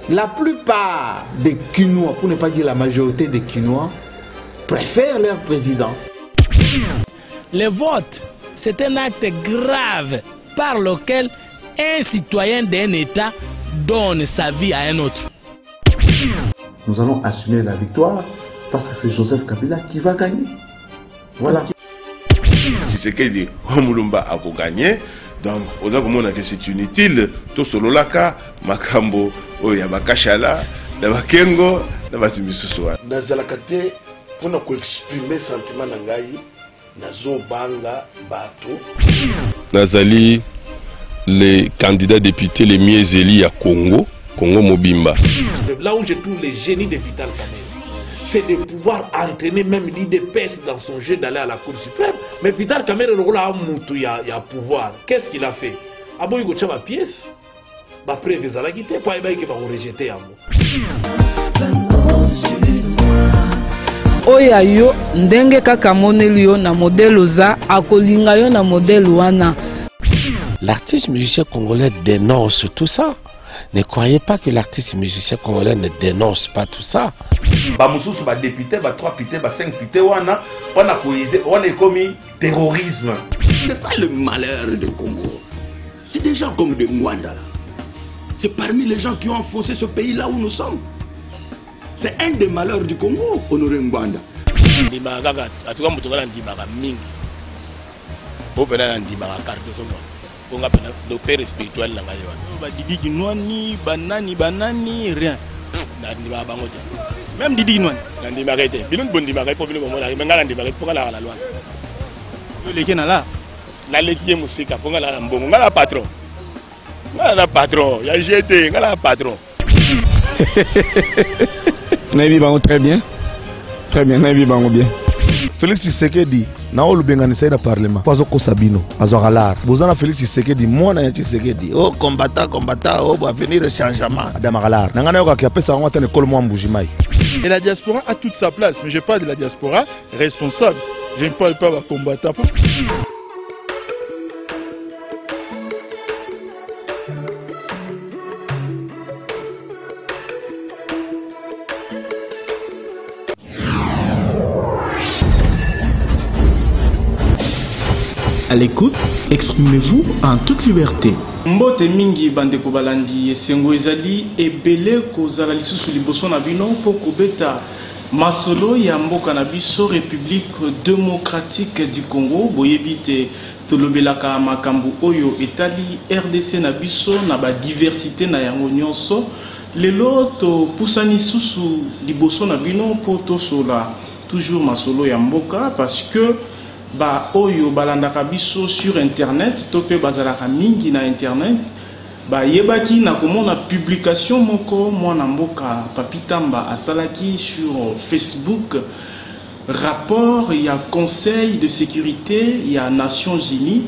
La plupart des Kinois, pour ne pas dire la majorité des Kinois, préfèrent leur président. Le vote, c'est un acte grave par lequel un citoyen d'un État donne sa vie à un autre. Nous allons assumer la victoire parce que c'est Joseph Kabila qui va gagner. Voilà. Si c'est que dit Mulumba a gagné, donc c'est inutile. Tout solo laka, makambo, yabakashala, nabakengo, nabatumisuswa. Nazalakate pour nous exprimer sentiment nangai, nazo banga bato. Nazali les candidats députés les mieux élus à Congo Mobimba. Là où je trouve les génies de Vital Kamerhe, c'est de pouvoir entraîner même l'IDPS dans son jeu d'aller à la Cour suprême. Mais Vital Kamerhe, il y a pouvoir. Qu'est-ce qu'il a fait? Abo il a ma pièce. Après, il a quitté. Pour qu'il va rejeter. Oya yo ndenge kaka moneli yo na modèle za akolinga yo na modèle wana. L'artiste musicien congolais dénonce tout ça. Ne croyez pas que l'artiste musicien congolais ne dénonce pas tout ça. Bamususu ba député, ba 3 députés, ba 5 députés, on est commis terrorisme. C'est ça le malheur du Congo. C'est des gens comme des Mwanda. C'est parmi les gens qui ont enfoncé ce pays là où nous sommes. C'est un des malheurs du Congo, Honoré Mwanda. Docteur spirituel na ngayo ba Didi Kinwani banani rien na ndima bango te même Didi Kinwani na ndima rete bilon bondi ma rete pour bilon mo na ngala ndima rete pour ngala la loi yo leki na la na leki musika pour ngala mbongo ngala patron ya jeté ngala patron. Nabi bango très bien nabi bango bien. Félix Tshisekedi na olubenganisa na parlement pazo ko sabino azogalar bozana Félix Tshisekedi mwana ya Tshisekedi combattant ba venir changement adamagalar nangana yoka ki apesa ngwa tane kol mo mbujimai. Et la diaspora a toute sa place, mais je parle de la diaspora responsable, je ne parle pas de combattant. À l'écoute, exprimez-vous en toute liberté. Mbote mingi bandeko balandi esengo ezali ebele kozala lisusu liboso na bino po kobeta masolo ya mboka na biso République démocratique du Congo boyebi te tolobelaka makambo oyo etali RDC na biso na ba diversité na yango nyonso lelo to pusani susu liboso na bino po tosola toujours masolo ya mboka parce que ba oyo balandaka biso sur internet tope bazalaka mingi na internet ba yebaki na komona publication moko mwana mboka Papi Tamba asalaki sur Facebook rapport ya conseil de sécurité ya Nations Unies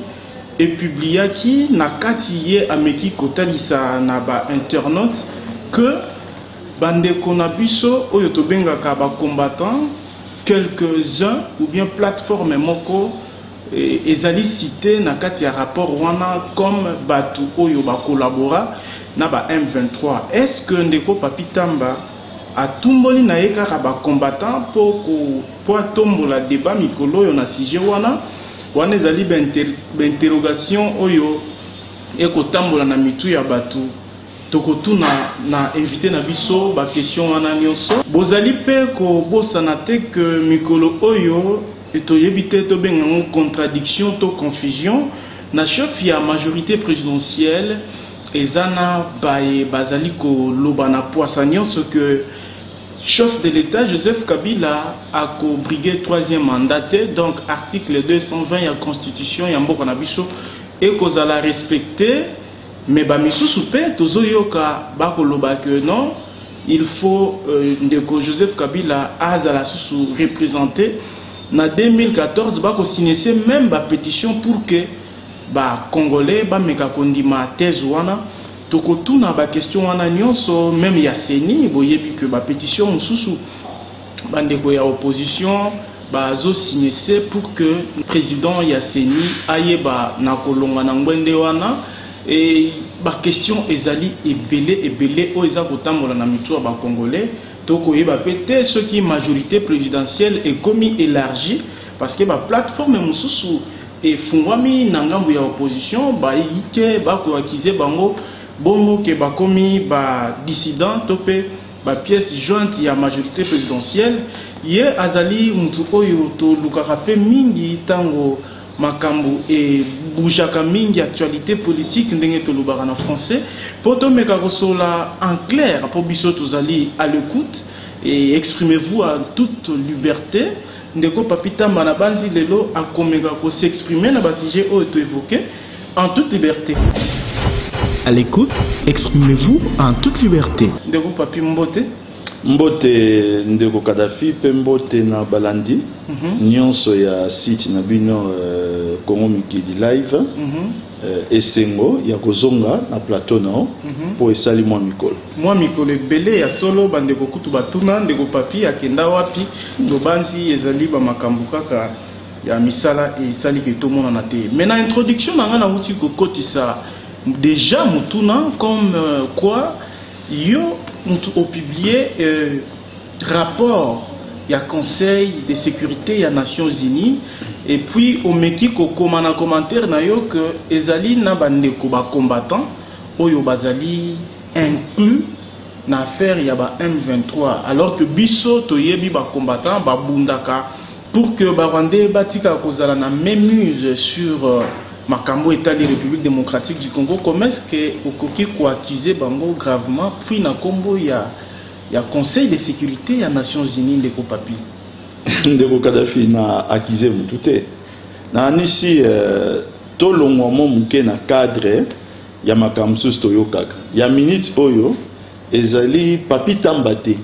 et publiaki na kati ye ameki kotalisa na ba internautes que bandeko na biso oyo tobengaka ba combattants quelques-uns ou bien plateforme moko ezali cité na kati ya rapport wana comme batu oyo ba collabora na ba M23. Est-ce que ndeko Papi Tamba atumboli na ye kaka ba combattant po atombola débat mikolo oyo na sujet wana ezali ba interrogation oyo ekotambola na mitu ya batu tokotuna na invité na biso ba question wana nyonso bozali pe ko bosana te que mikolo oyo etoyebi te to benga contradiction to confusion na chef ya majorité présidentielle ezana bae bazali ko loba na poisa nyonso que chef de l'État Joseph Kabila a ko briguer 3e mandat donc article 220 ya constitution ya mboka na biso et kozala respecter. Mais bamisusu pe tozoyoka bakoloba que non il faut ndeko Joseph Kabila azala susu représenté na 2014 bako signer même ba pétition pour que ba congolais ba meka kondima thèse wana tokotuna ba question wana nyonso même ya seni boyebi que ba pétition mususu bandeko ya opposition bazo signer pour que président ya seni ayeba na kolonga na ngwende wana et la question ezali ebele o eza kotambola na mitua ba congolais toko yeba pété ce qui majorité présidentielle est commis élargie parce que la plateforme mususu et fungwami na ngambu ya opposition ba yike ba ko accuser bango bongo ke ba komi ba dissident topé ba pièce jointe ya majorité présidentielle ye azali mutu oyo to lukaka pe mingi tango makambo et boujaka mingi actualité politique ndenge to lubaka na français poto meka kosola en clair pour biso tozali à l'écoute et exprimez-vous en toute liberté ndeko papita manabanzi lelo akomeka ko s'exprimer na ba sujet o to évoqué en toute liberté. À l'écoute, exprimez-vous en toute liberté. Ndeko papi mbote mbote ndeko Kadhafi pe mbote na balandi nyonso ya site na bino Congo Mikili live esengo ya kozonga na plateau nao po esali mwa mikolo ebele ya solo bandeko kutu batuna ndeko papi akenda wapi tobanzi ezali ba makambo kaka ya misala esali ke to mona na te mais na introduction na nga na uti kokotisa déjà mutuna comme quoi yo ont publié rapport il y a Conseil de sécurité des Nations Unies et puis au meki ko komana commentaire na yo que ezali na bandeko ba combattant oyo bazali inclus na affaire ya ba M23 alors que biso to yebi ba combattant ba bundaka pour que ba Rwandais batika kozala na mémuse sur makambo état de République démocratique du Congo comment est-ce que okoki ko accuser bango gravement puis na kombo ya Conseil de sécurité des Nations Unies ndeko papi ndeko Kadhafi na accusé mutute na nisi to longwa mo muke na cadre ya makambo susto yo kaka ya minute oyo ezali papi tambate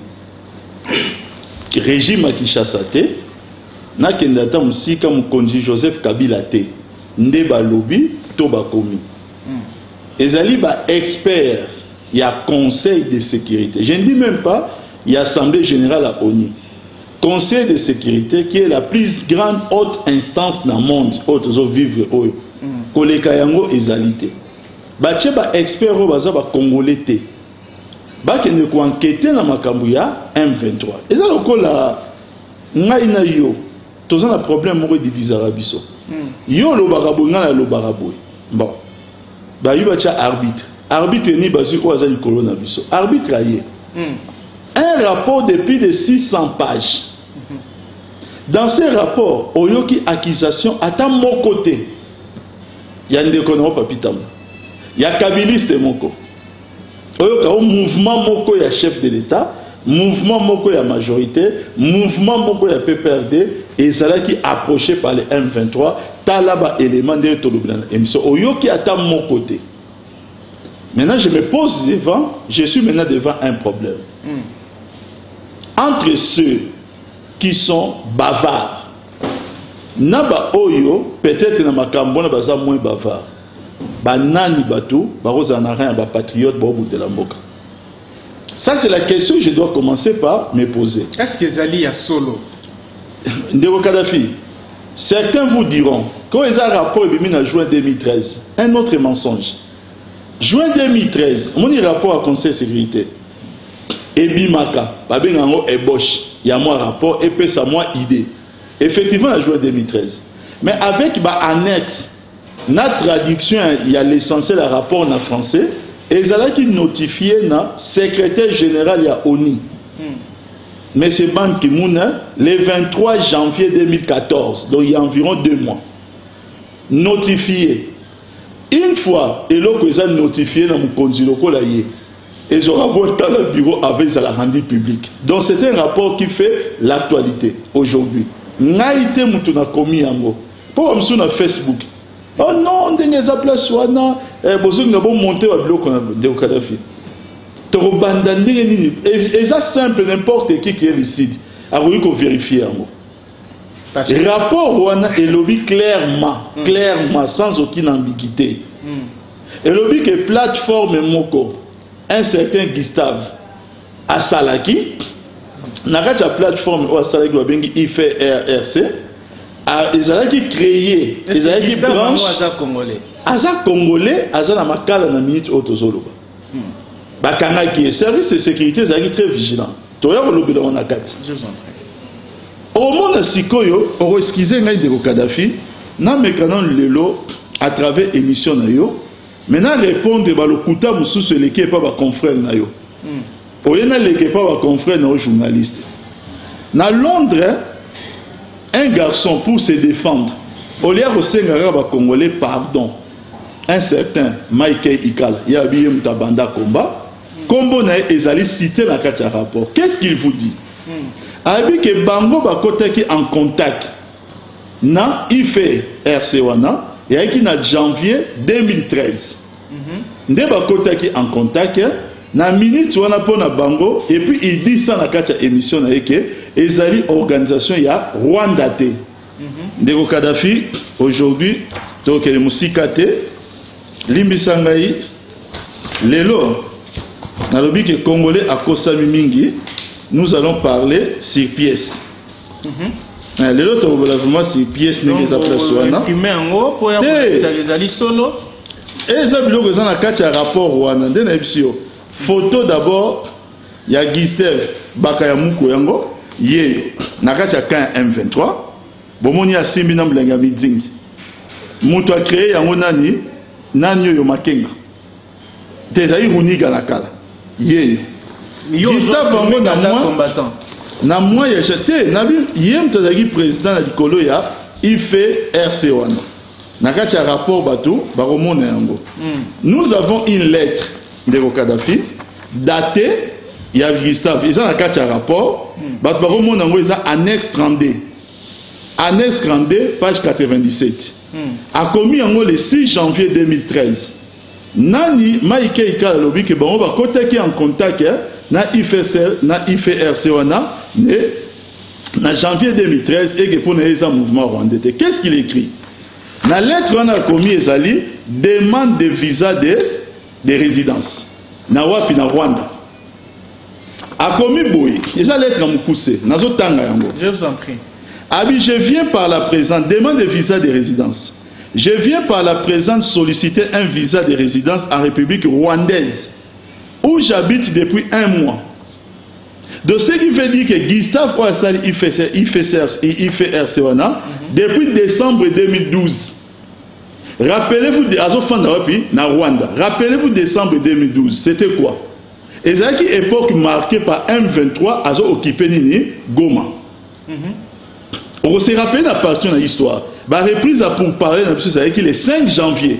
régime à Kinshasa te na kenda ta musika mukonzi Joseph Kabila te nde balobi to bakomi ezali ba expert il y a Conseil de sécurité. Je ne dis même pas, il y a Assemblée générale à ONU. Conseil de sécurité qui est la plus grande haute instance dans le monde. Haute vivre oyo. Koleka yango ezalité. Bache ba expert o baza ba congolais te. Ba kende ko enquêter na makambu ya M23. Eza lokola ngai na yo. Toza na problème moko de bizarabiso. Yo lo baraboy ngana lo baraboy. Bon. Ba yu bacha arbitre. Arbitre ni basu ko azali kolona biso. Arbitre aye. Un rapport de plus de 600 pages. Dans ces rapports, oyoki accusation à mon côté. Il y a ndeko na papitam. Il y a kabiliste moko. Oyoka mouvement moko ya chef de l'État, mouvement moko ya majorité, mouvement moko ya PPRD et ça là qui approché par les M23, talaba élément de tolobana. Emission oyoki à mon côté. Maintenant, je me pose devant, je suis maintenant devant un problème. Entre ceux qui sont bavards, Naba Oyo, peut-être na makambona baza moins bavard. Banani batou, baroza na rien, ba patriote, ba bout de la mboka. Ça, c'est la question que je dois commencer par me poser. Est-ce que Zali a solo? Ndeko Kadhafi, certains vous diront, quand ils ont un rapport en juin 2013, un autre mensonge. Juin 2013, mon rapport à Conseil de sécurité. Ebimaka, babengango ébauche, il y a moi rapport et puis ça moi idée. Effectivement, en juin 2013. Mais avec ma annexe, notre traduction, il y a l'essentiel à rapport en français, et ils allaient qui notifier na secrétaire général à ONU. Mais c'est Ban Ki-moon, le 23 janvier 2014, donc il y a environ 2 mois. Notifié. Une fois, et là qu'ils ont notifié dans mon consuloko là, ils auront voté le bureau avec la rendu public. Donc c'est un rapport qui fait l'actualité aujourd'hui. Naïté mutuna komi yango. Pour nous sur Facebook. Oh non, on ne a place wana. Besoin de bon monter au bloc de Kadhafi. Toro bandandé ni. Et ça simple n'importe qui est ici. Alors il faut vérifier yango. Le rapport wana est lobby clairement, sans aucune ambiguïté. Et lobby que plateforme Moko, un certain Gustave Asalaki, n'a pas de plateforme où Asalaki va bengi IFRC, ezalaki créé ezalaki branche aza congolais aza na makala na minute oyo tozoloba bakangaki service de sécurité ezalaki très vigilant toya kolobela wana kati omona sikoyo okoeskize ngai ndeko Kadhafi na mekana lelo à travers émission na yo maintenant répondre balokuta mosusu eleki epa baconfrère na yo oyena leki epa baconfrère na yo journaliste na Londres un garçon pour se défendre au lieu de se Congolais pardon un certain Michael Ikala il y a bien mutabanda combat combo na ezali cité na kati rapport qu'est-ce qu'il vous dit abi que bango bakotaki en contact na ife RC wana et qui na janvier 2013 nde bakotaki en contact na minute wana pona bango et puis il dit ça na kati émission na yeke ezali organisation ya Rwanda te ndeko Kadhafi aujourd'hui donc le musika te limbisa ngai lelo nalobi ke congolais akosami mingi nous allons parler sur pièce lelo to vraiment sur pièce ndenge za place wana ezali solo eza biloko eza na kati ya rapport wana nde na ebisio photo d'abord ya Gustave Bakayamuko yango yeyo nakati ya camp M23 bomoni asimbi na mlenga midzingi mutu a créé yango nani oyo Makenga tezali runiga na kala yeyo Gustave yango na moi ya jeté nabi yem tazaki président na likolo ya ife RC wana nakati ya rapport bato bakomona yango nous avons une lettre de Kadhafi daté il y a Gustave ils ont la carte à rapport bat baromo nango ils ont annexe 32 page 97 a commis yango le 6 janvier 2013 nani Maïke Ikala lobi ke bango ba kotaki en contact na IFRC wana na janvier 2013 et que pour les mouvement rwandais qu'est-ce qu'il écrit na lettre wana commis ezali demande de visa de résidence na wapi na Rwanda a commis boy eza lettre na mukuse nazo tanga yango je vous en prie abi je viens par la présente demande de visa de résidence je viens par la présente solliciter un visa de résidence en République rwandaise où j'habite depuis 1 mois de ce qui veut dire que Gustave Ouassali IFRC wana depuis décembre 2012. Rappelez-vous na Rwanda. Rappelez-vous décembre 2012. C'était quoi? Et c'est une époque marquée par M23 à occupé Nini Goma. On se rappelle la partie de l'histoire. La reprise pour parler c'est le 5 janvier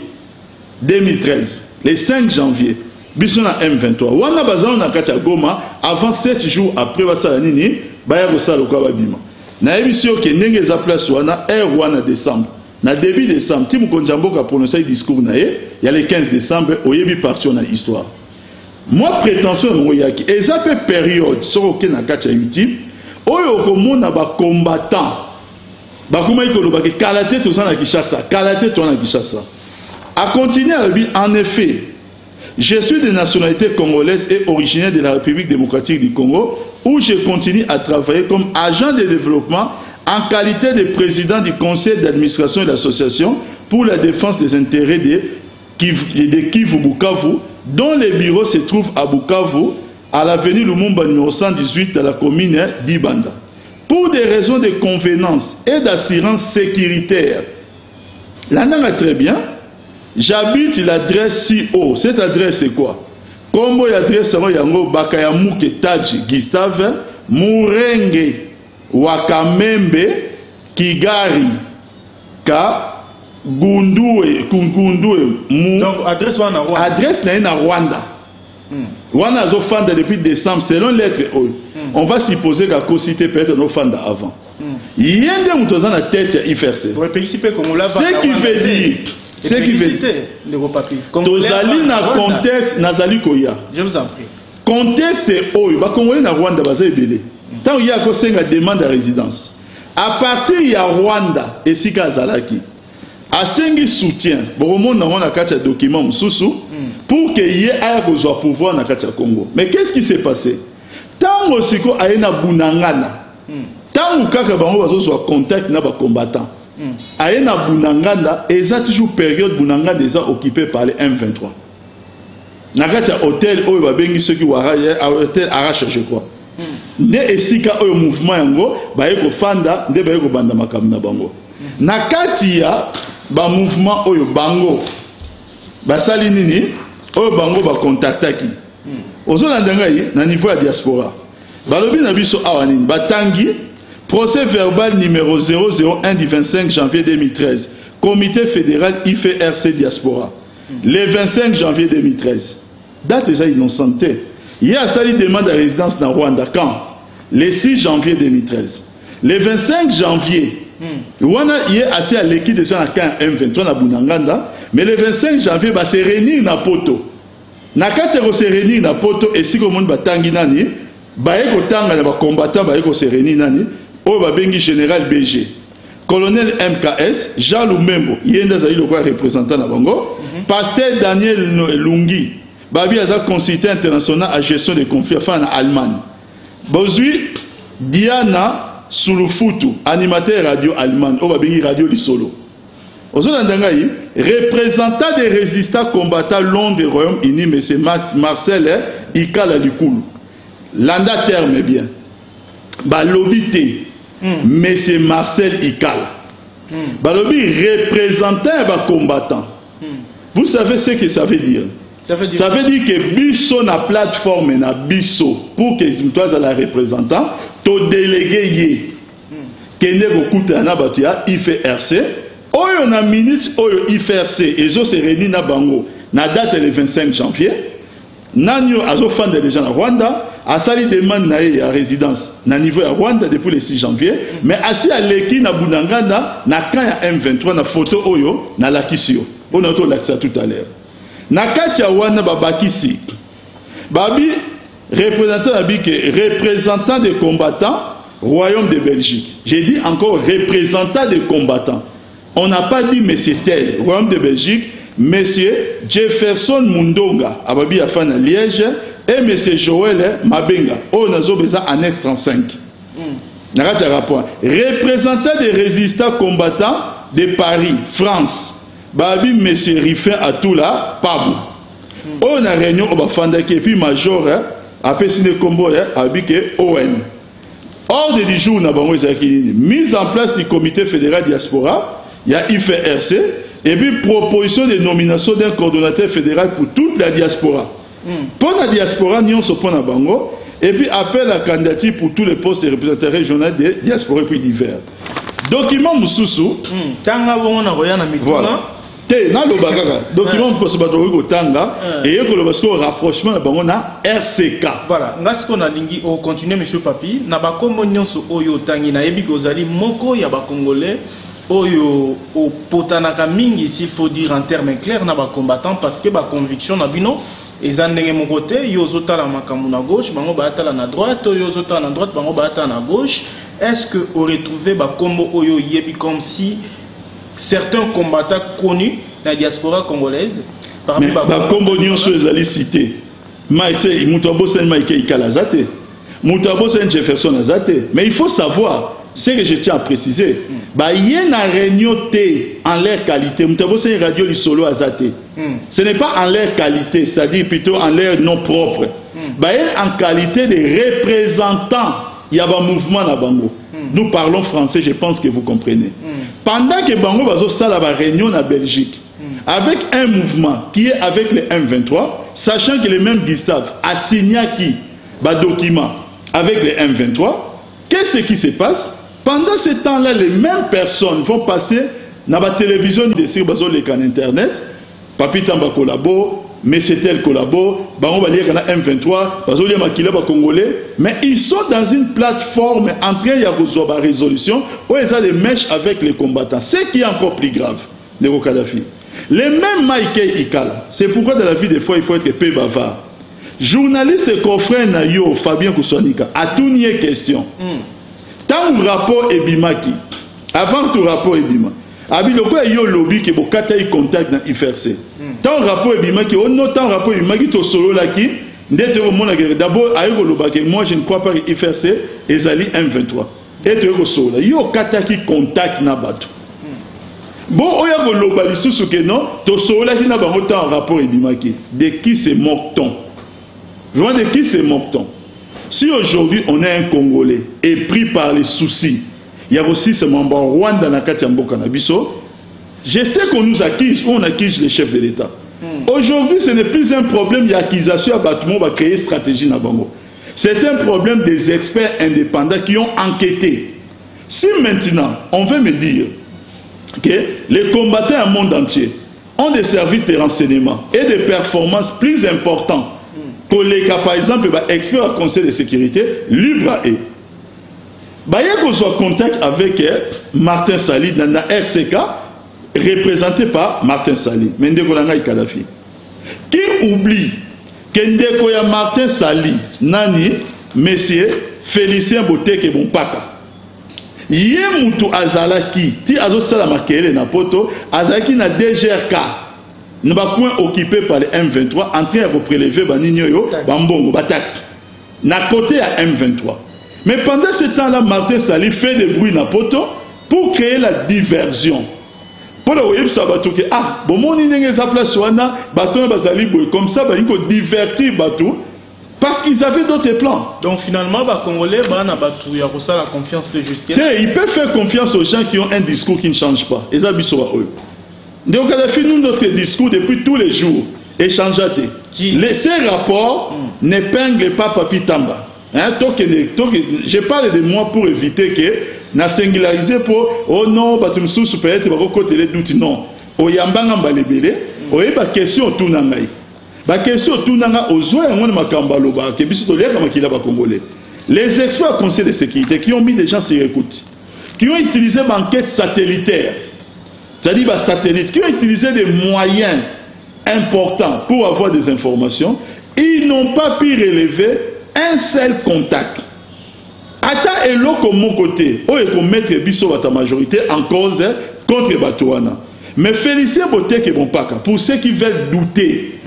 2013. Le 5 janvier. Bisona M23. Wana bazana na katia Goma avant 7 jours après basala nini baya kosala kwa babima. Na ebisio ke ndenge za place wana wana décembre. Na début décembre, ti mukonjamboka prononcer discours na ye, il y a le 15 décembre oyebi parti na histoire. Moi prétention moyaki eza pe période soko na katia YouTube oyo komona ba combattant ba kuma ikoloba ke kalaté to na Kinshasa, kalaté to na Kinshasa. A continuer à dire en effet je suis de nationalité congolaise et originaire de la République démocratique du Congo où je continue à travailler comme agent de développement en qualité de président du conseil d'administration de l'association pour la défense des intérêts de Kivu Bukavu dont le bureau se trouve à Bukavu à l'avenue Lumumba numéro 118 à la commune d'Ibanda. Pour des raisons de convenance et d'assurance sécuritaire, là on a très bien. J'habite l'adresse si haut. Cette adresse c'est quoi? Combo l'adresse yango Bakayamuke Taji Gustave Murenge Wakamembe Kigari Ka Gundue donc adresse wana Rwanda. Adresse na Rwanda. Wana zo fanda depuis décembre selon lettre O. On va supposer qu'à cité peut-être no fanda avant. Yende mutoza na tête ya IFRC. Pour participer comme là ce qui veut dire ce qui veut dire tozali na contexte nazali koya. Je vous en prie. Contexte oyo ba Congolais na Rwanda baza ebele. Tant il y a ko senga demande de résidence. À partir ya Rwanda esika azalaki. Asengi soutien bon na wana kati ya document mususu pour que y ait kozwa pouvoir na kati ya Congo. Mais qu'est-ce qui s'est passé? Tango siko ayena bunangana. Tant que bango bazo soit contact na ba combattant. Aye na Bunanganda, eza toujours période Bunanganda déjà occupé par les M23. Nakati ya hôtel oyo babengi ceux qui waraye hôtel Arrache je crois. Nde esika oyo mouvement yango baye ko fanda nde baye ko banda makambo na bango. Nakati ya ba mouvement oyo bango basali nini oyo bango ba contactaki. Ozolanda ngai na niveau ya diaspora. Balobi na biso awa nini batangi procès verbal numéro 001 du 25 janvier 2013. Comité fédéral IFRC Diaspora. Le 25 janvier 2013. Date déjà innocente. Il y a sali demande de résidence dans Rwanda quand? Le 6 janvier 2013. Le 25 janvier, Rwanda y est assez à l'équipe de ça dans M23 na Bunanganda, mais le 25 janvier va se réunir na poto. Na kati se réunir na poto et si ko monde batangi nani, baye ko tanga na ba combattant baye ko se réunir nani, o ba bengi général BG. Colonel MKS, Jean Lumembo, yenda zali le représentant na bango, pasteur Daniel Lungi, babi aza consultant international à gestion des conflits en Allemagne. Bozui Diana Sulufutu, animateur radio allemand, o ba bengi radio Lisolo. Ozolandangai, représentant des résistants combattants long des Royaumes-Unis, M. Marcel Ikala Likulu. Landa terme bien. Balobité. M. Marcel Ikala. Balobi représentant et combattant. Vous savez ce que ça veut dire? Ça veut dire que biso na plateforme na biso pour que toi la représentant, to délégué yé. Kende bokuta na batuya IFRC. Oyo na minute oyo IFRC ezo se réuni na bango na date le 25 janvier. Nanyo azo fande déjà na Rwanda. Asali demande na ya résidence na niveau ya Rwanda depuis le 6 janvier, mais asi aleki na Bunanganda na kan ya M23 na photo oyo na lakisio. On a tout l'accès tout à l'heure. Na kati ya wana babakisi. Babi représentant représentant des combattants Royaume de Belgique. J'ai dit encore représentant des combattants. On n'a pas dit monsieur tel, Royaume de Belgique, monsieur Jefferson Mundonga, ababi afana Liège. Et M. Joël Mabenga, oh nazo beza annexe 35. Nakatia rapport. Représentant des résistants combattants de Paris, France. Babi M. Riffin Atoula, Pabou. Oh na réunion au Bafandaki et puis major, après Sine Combo, habité ON. Ordre du jour, na bango ezakini. Mise en place du comité fédéral diaspora, il y a IFRC, et puis proposition de nomination d'un coordonnateur fédéral pour toute la diaspora. Pour la diaspora, nous sommes bango et puis appel à candidature pour tous les postes de représentants régionaux de diaspora et puis divers. Document Moussousou. Voilà. Document et rapprochement RCK. Voilà. Ngasko na lingi au continuer monsieur Papi. Na ba kombo nyonso oyo tangi na yebi kozali moko ya ba congolais. Oyo au potanaka mingi s'il faut dire en termes clairs na ba combattant parce que ba conviction na bino ezandenge mon côté yo zotala makambu na gauche bango ba atala na droite yo zotala na droite bango ba atala na gauche. Est-ce que on retrouver ba combo oyo yebi comme si certains combattants connus dans la diaspora congolaise parmi ba combo nyonso ezali cité maïse mutabo sen maïke ikalazate mutabo sen Jefferson azate mais il faut savoir ce que je tiens à préciser, il y a une réunion en l'air qualité. C'est une radio Lisolo Azate. Ce n'est pas en l'air qualité, c'est-à-dire plutôt en l'air non propre. Il y a en qualité de représentants. Il y a un mouvement à Bango. Nous parlons français, je pense que vous comprenez. Pendant que Bango va se la réunion en Belgique, avec un mouvement qui est avec les M23, sachant que le même Gustave a signé qui document avec les M23, qu'est-ce qui se passe? Pendant ce temps-là, les mêmes personnes vont passer dans la télévision sur Internet. Papi Tamba collabo, Messetel collabo, on va lire M23, Congolais. Mais ils sont dans une plateforme en train de résoudre la résolution où ils ont des mèches avec les combattants. Ce qui est encore plus grave, Négo Kadhafi. Les mêmes Maïké Ikala. C'est pourquoi dans la vie, des fois, il faut être peu bavard. Journaliste et confrère Nayo, Fabien Koussonika, a tout nié question. Tant le rapport Ebimaki, avant tout rapport Ebima, Abiloko a yo lobby que Bokata y contact dans IFRC. Tant le rapport Ebimaki, on note tant le rapport Ebimaki to solo là qui, d'abord, ayo lobby que moi je ne crois pas que IFRC et Zali M23. et tu es sola yo kataki contact na bato bon oya ko loba lisusu ke non to sola ki na bango temps rapport ebimaki de qui se moque-t-on vraiment de qui se moque-t-on si aujourd'hui on est un Congolais et pris par les soucis il y a aussi ce membre Rwanda na kati ya mboka na biso je sais qu'on nous accuse on accuse les chefs de l'État aujourd'hui ce n'est plus un problème d'accusation à bâtiment va créer stratégie na bango. C'est un problème des experts indépendants qui ont enquêté. Si maintenant, on veut me dire que les combattants au monde entier ont des services de renseignement et des performances plus importantes que les cas, par exemple, experts au Conseil de sécurité, libre à eux. Il y a qu'on soit en contact avec Martin Sali dans la RCK, représenté par Martin Sali, Mendekolanga Kadhafi. Qui oublie Kendeko ya Martin Sali, Nani, Monsieur Félicien Boteke Bompaka. Yé mutu azalaki, ti azo sala makele na poto, azalaki na DGRK. Nous va point occupé par les M23 en train de prélever baninyo yo, bambongo, batax. Na côté à M23. Mais pendant ce temps-là, Martin Sali fait des bruits na poto pour créer la diversion. Pour le web ça va tout que ah bon mon inenge sa place wana bateau bazali boy comme ça ba ko divertir bateau parce qu'ils avaient d'autres plans. Donc finalement ba congolais ba na bateau ya kosa la confiance de justice. Ils peuvent faire confiance aux gens qui ont un discours qui ne change pas. Et ça biso wa eux. Donc on a fini notre discours depuis tous les jours échangeaté. Ces rapports n'épinglent pas Papi Tamba. Hein, je parle de moi pour éviter que na singulariser pour oh non batumsu peut-être ba côté les doutes non oyambanga mbalebele oyeba question tout nangai ba question tout nanga ozoya ngone makamba loba ke biso to leka makila ba congolais les experts du Conseil de sécurité qui ont mis des gens sur écoute qui ont utilisé l'enquête satellitaire c'est-à-dire ba satellite qui ont utilisé des moyens importants pour avoir des informations ils n'ont pas pu relever un seul contact. Ata eloko mon côté, o eko mettre biso bata majorité en cause contre Batouana. Mais Félicien Boteke Bompaka, pour ceux qui veulent douter,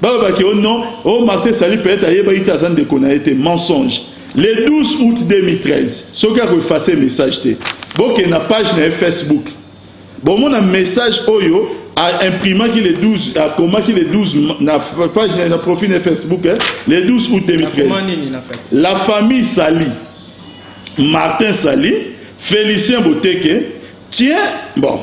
oh non, oh Martin Sali peut-être ayeba itazan de konaete mensonge. Le 12 août 2013, ce qui a effacé le message té. Bon que na page na Facebook. Bon mon message oyo a imprimé qui le 12 a comment qui le 12 na page na profil de Facebook le 12 août 2013. La famille Sali Martin Sali, Félicien Boteke, tiens, bon,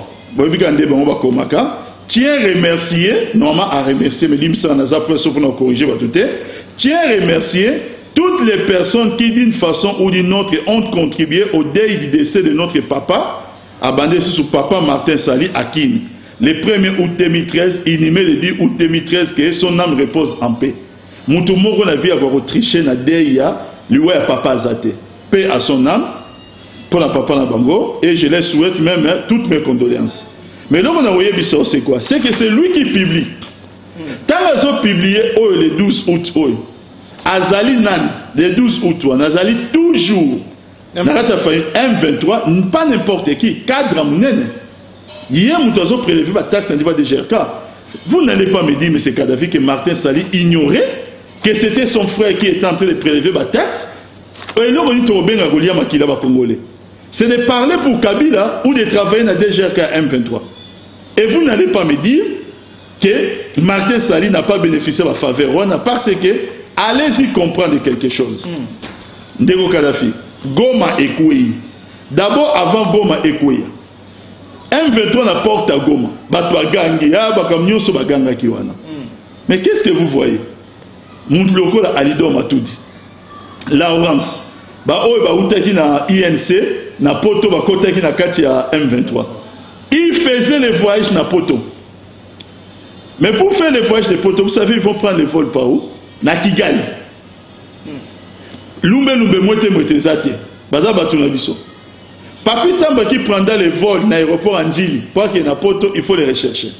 tiens remercier, normalement à remercier, mais l'imsa n'a pas sauf pour corriger, tiens remercier toutes les personnes qui d'une façon ou d'une autre ont contribué au deuil du décès de notre papa, abandonné sous papa Martin Sali à Kin. Le 1er août 2013, inhumé le 10 août 2013, que son âme repose en paix. Moutoumoko n'a vu avoir triché na deya, lui ouais papa Azate. Paix à son âme pour la papa Nabango et je les souhaite même toutes mes condoléances. Mais là on a envoyé Bissau c'est quoi? C'est que c'est lui qui publie. Tant qu'ils ont publié le 12 août Azali Nan le 12 août Azali toujours M23 pas n'importe qui cadre à Mounene. Hier nous prélevé la taxe au niveau de GRK. Vous n'allez pas me dire M. Kadhafi que Martin Sali ignorait que c'était son frère qui était en train de prélever la taxe. C'est de parler pour Kabila ou de travailler dans DGRK M23. Et vous n'allez pas me dire que Martin Sali n'a pas bénéficié de la faveur parce que allez-y comprendre quelque chose. Ndeko Kadhafi, Goma Ekoué. D'abord avant Goma Ekoué. M23 n'apporte à Goma. Mais qu'est-ce que vous voyez? Mountloko la Alido Matoudi. Laurence. Ba oyo ba utaki na INC na poto ba kotaki na kati ya M23. Ils faisaient les voyages na poto. Mais pour faire les voyages de poto, vous savez, ils vont prendre les vols par où? Na Kigali. Lumbe mwete zate. Baza batu na biso. Papi Tamba qui prendra les vols na aéroport Andjili, pour qu'il y ait na poto, il faut les rechercher.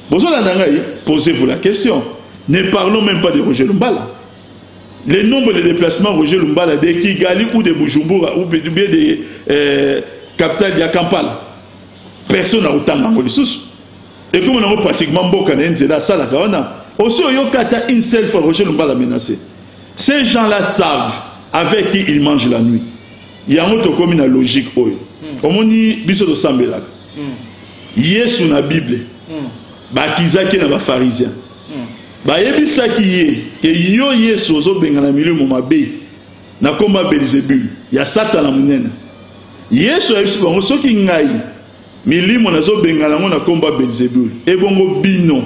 Posez-vous la question. Ne parlons même pas de Roger Lumbala. Le nombre de déplacements Roger Lumbala de Kigali ou de Bujumbura ou bien de capitale de Kampala, personne n'a autant d'angolissus. Et comme on a pratiquement beaucoup de la salle à Kawana, aussi on a une seule fois Roger Lumbala menacé. Ces gens-là savent avec qui ils mangent la nuit. yango tokomi na logique oyo omoni biso tosambelaka yesu na bible bakizaki na bafarisien bayebisaki ye ke yo yesu ozobenga na milimo mabe na komba Belzebul ya satana munene yesu ayebisi bango soki ngai milimo nazobenga nango na komba Belzebul ebongo bino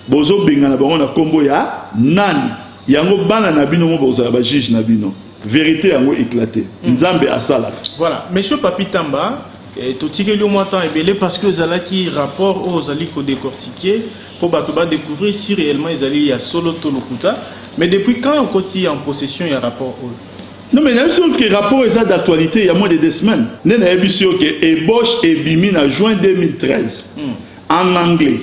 bozobenga na bango na kombo ya nani yango bana na bino mo bozala ba juge na bino vérité yango éclaté nzambe asala. Voilà, monsieur Papi Tamba, totikeli au moins temps ebele parce que zalaki rapport aux ali ko décortiquer pour batuba découvrir si réellement ils allaient ya solo tolokuta, mais depuis quand on continue en possession il y a rapport au non mais même sûr que rapport est d'actualité il y a moins de 2 semaines. Né na émission que ébauche et bimi en juin 2013 en anglais.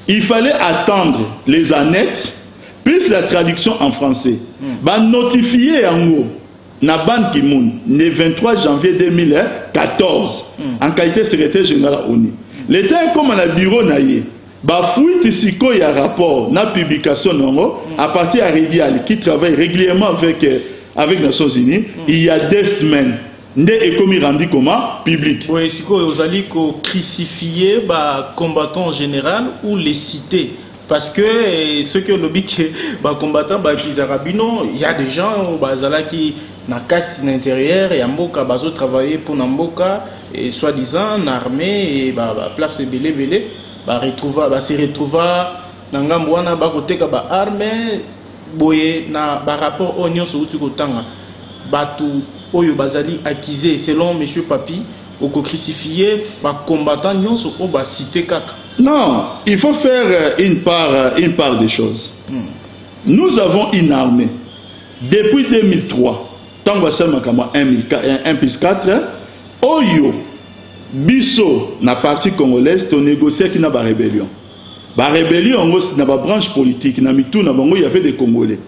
Il fallait attendre les annexes plus la traduction en français. Ba notifier en haut na Ban Ki-moon le 23 janvier 2014 en qualité secrétaire général ONU. L'État comme à la bureau naïe ba fouille siko ya rapport na publication non à partir à Redial qui travaille régulièrement avec Nations Unies il y a 2 semaines. Ndé est comme rendu comment public. Oui, siko aux ali ko crucifier ba combattants en général ou les citer. Parce que ceux qui ont lobby que combattant Kizarabino, il y a des gens qui na carte intérieure et Mboka bazo travailler pour Namboka et soi-disant en armée et place belé se retrouva nangambwana bakoteka ba armée boye na ba rapport onyo so uti kotanga batu oyo bazali accusé selon monsieur Papi ou crucifié ba combattant nyonso o ba cité kaka. Non, il faut faire une part des choses. Nous avons une armée. Depuis 2003, tant que ça m'a 1 plus 4, Oyo, Bisso, na partie congolaise, on négocié qui n'a pas rébellion. La rébellion, n'a pas branche politique, n'a mis tout, il y avait des Congolais.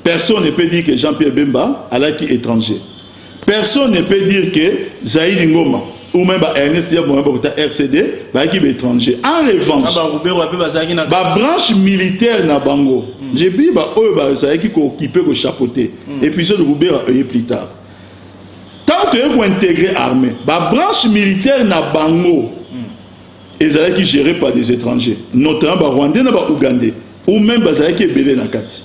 Personne ne peut dire que Jean-Pierre Bemba a qui étranger. Personne ne peut dire que Zahir Ngoma ou même Ernest Diaboué RCD qui est étranger. En revanche, la branche militaire na bango, j'ai dit qui est occupé de chapeauter. Et puis ça le Roubert a eu plus tard. Tant que vous intégrez l'armée, la branche militaire na bango, ils qui gérés par des étrangers, notamment Rwandais et Ougandais, ou même qui est belé na kati.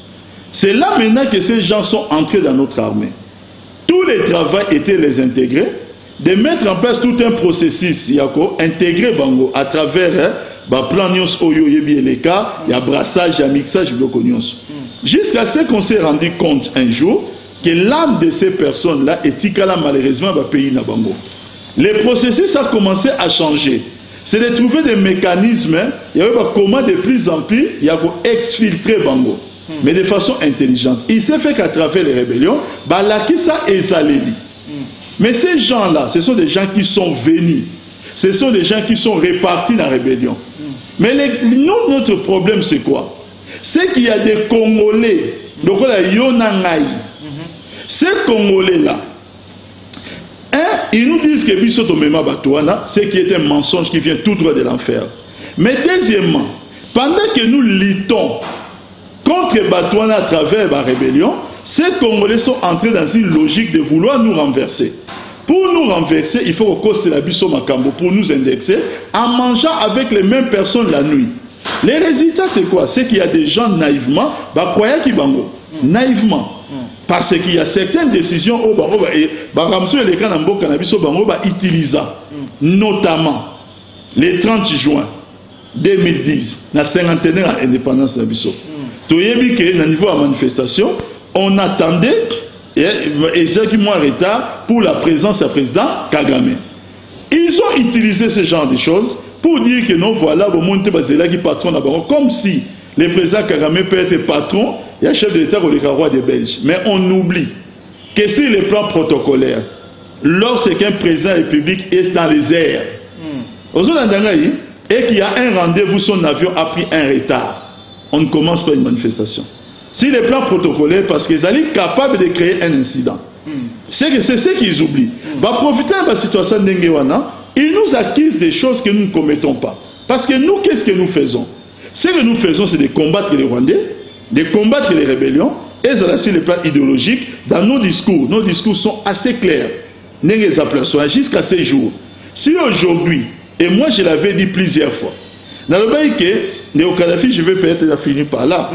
C'est là maintenant que ces gens sont entrés dans notre armée. Tout le travail était les intégrer, de mettre en place tout un processus, intégrer Bango à travers plan Nyons Oyo Yebi Eleka, il y a brassage, il y a mixage, jusqu'à ce qu'on s'est rendu compte un jour que l'âme de ces personnes-là est tikala malheureusement dans le pays na Bango. Le processus a commencé à changer. C'est de trouver des mécanismes, il y a comment de plus en plus, il y a exfiltrer Bango. Mais de façon intelligente. Il s'est fait qu'à travers les rébellions, Balakissa et Zaleli. Mais ces gens-là, ce sont des gens qui sont venus. Ce sont des gens qui sont répartis dans la rébellion. Mais notre problème, c'est quoi? C'est qu'il y a des Congolais. Donc, là, Yonangaï. Ces Congolais-là, ils nous disent que Bissoto Mema Batouana, c'est qui est un mensonge qui vient tout droit de l'enfer. Mais deuxièmement, pendant que nous luttons contre Batouana à travers la rébellion, ces Congolais sont entrés dans une logique de vouloir nous renverser. Pour nous renverser, il faut que la Bisso Makambo pour nous indexer en mangeant avec les mêmes personnes la nuit. Les résultats, c'est quoi? C'est qu'il y a des gens naïvement, croyaient qu'ils bango. Naïvement. Parce qu'il y a certaines décisions au bango et Baramso et les Kanambo Cannabis bango utilisant, notamment le 30 juin 2010, la cinquantenaire indépendance de la Bisso. Toyebi que au niveau de la manifestation, on attendait et c'est qui m'ont retard pour la présence du président Kagame. Ils ont utilisé ce genre de choses pour dire que non, voilà, vous montez Bazela qui patron là-bas, comme si le président Kagame peut être patron, il y a chef de l'État ou le roi des Belges. Mais on oublie que sur le plan protocolaire, lorsqu'un président de la République est dans les airs, et qu'il y a un rendez-vous, son avion a pris un retard, on ne commence pas une manifestation. Si les plans protocolaires, parce qu'ils sont capables de créer un incident. C'est ce qu'ils oublient. Profiter de la situation d'Engewana, ils nous accusent des choses que nous ne commettons pas. Parce que nous, qu'est-ce que nous faisons? Ce que nous faisons, c'est de combattre les Rwandais, de combattre les rébellions, et sur le plan idéologique, dans nos discours sont assez clairs. jusqu'à ces jours. Si aujourd'hui, et moi je l'avais dit plusieurs fois, dans le pays que Néo Kadhafi, je vais peut-être finir par là,